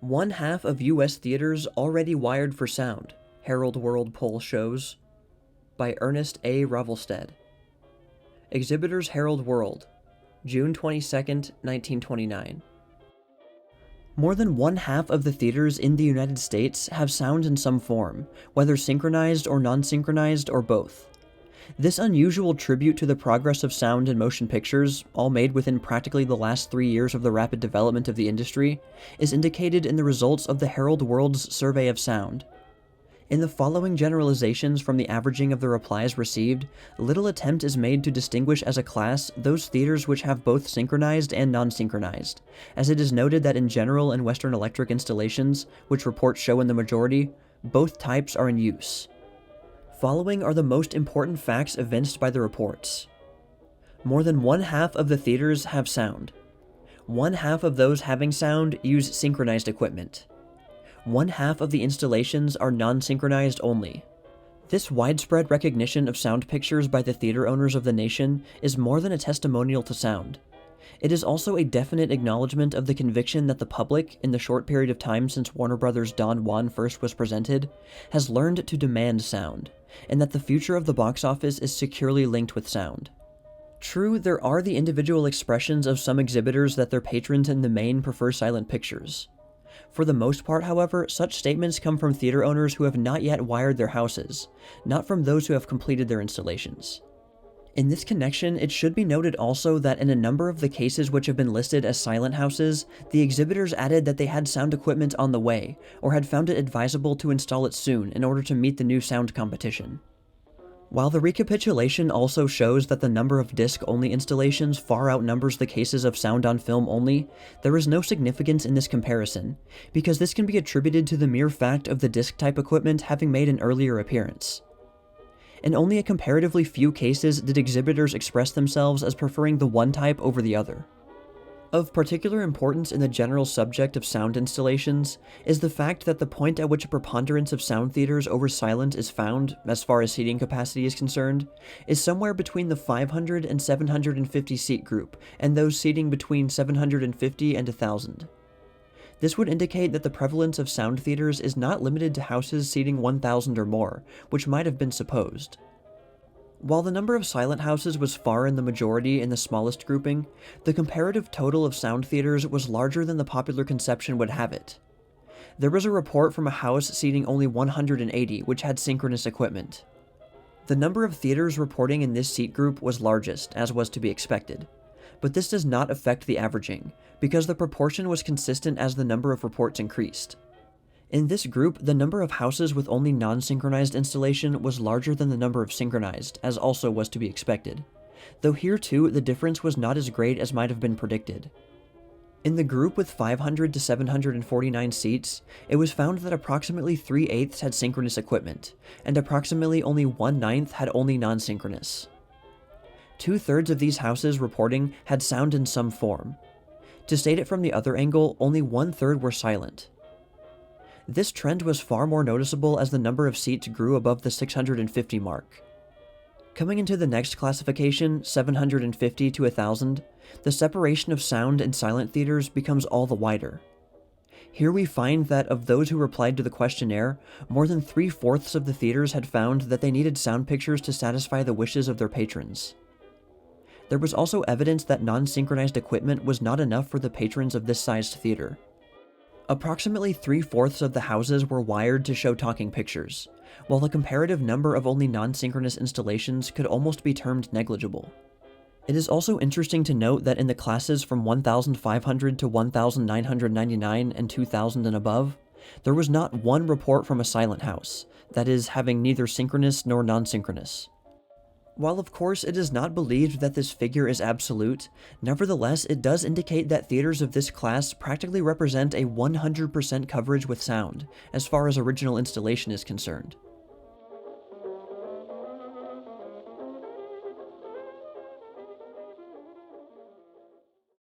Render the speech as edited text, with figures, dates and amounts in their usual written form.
One half of U.S. theaters already wired for sound, Herald World poll shows. By Ernest A. Ravelsted. Exhibitors Herald World, June 22, 1929. More than one half of the theaters in the United States have sound in some form, whether synchronized or non-synchronized or both. This unusual tribute to the progress of sound in motion pictures, all made within practically the last 3 years of the rapid development of the industry, is indicated in the results of the Herald World's Survey of Sound. In the following generalizations from the averaging of the replies received, little attempt is made to distinguish as a class those theaters which have both synchronized and non-synchronized, as it is noted that in general and Western Electric installations, which reports show in the majority, both types are in use. Following are the most important facts evinced by the reports. More than one half of the theaters have sound. One half of those having sound use synchronized equipment. One half of the installations are non-synchronized only. This widespread recognition of sound pictures by the theater owners of the nation is more than a testimonial to sound. It is also a definite acknowledgement of the conviction that the public, in the short period of time since Warner Bros. Don Juan first was presented, has learned to demand sound, and that the future of the box office is securely linked with sound. True, there are the individual expressions of some exhibitors that their patrons in the main prefer silent pictures. For the most part, however, such statements come from theater owners who have not yet wired their houses, not from those who have completed their installations. In this connection, it should be noted also that in a number of the cases which have been listed as silent houses, the exhibitors added that they had sound equipment on the way, or had found it advisable to install it soon in order to meet the new sound competition. While the recapitulation also shows that the number of disc-only installations far outnumbers the cases of sound on film only, there is no significance in this comparison, because this can be attributed to the mere fact of the disc-type equipment having made an earlier appearance. In only a comparatively few cases did exhibitors express themselves as preferring the one type over the other. Of particular importance in the general subject of sound installations is the fact that the point at which a preponderance of sound theaters over silent is found, as far as seating capacity is concerned, is somewhere between the 500 and 750 seat group, and those seating between 750 and 1,000. This would indicate that the prevalence of sound theaters is not limited to houses seating 1,000 or more, which might have been supposed. While the number of silent houses was far in the majority in the smallest grouping, the comparative total of sound theaters was larger than the popular conception would have it. There was a report from a house seating only 180 which had synchronous equipment. The number of theaters reporting in this seat group was largest, as was to be expected. But this does not affect the averaging, because the proportion was consistent as the number of reports increased. In this group, the number of houses with only non-synchronized installation was larger than the number of synchronized, as also was to be expected, though here too the difference was not as great as might have been predicted. In the group with 500 to 749 seats, it was found that approximately 3/8 had synchronous equipment, and approximately only 1/9 had only non-synchronous. 2/3 of these houses reporting had sound in some form. To state it from the other angle, only 1/3 were silent. This trend was far more noticeable as the number of seats grew above the 650 mark. Coming into the next classification, 750 to 1,000, the separation of sound and silent theaters becomes all the wider. Here we find that of those who replied to the questionnaire, more than 3/4 of the theaters had found that they needed sound pictures to satisfy the wishes of their patrons. There was also evidence that non-synchronized equipment was not enough for the patrons of this sized theater. Approximately 3/4 of the houses were wired to show talking pictures, while the comparative number of only non-synchronous installations could almost be termed negligible. It is also interesting to note that in the classes from 1,500 to 1,999 and 2,000 and above, there was not one report from a silent house, that is, having neither synchronous nor non-synchronous. While of course it is not believed that this figure is absolute, nevertheless it does indicate that theaters of this class practically represent a 100% coverage with sound, as far as original installation is concerned.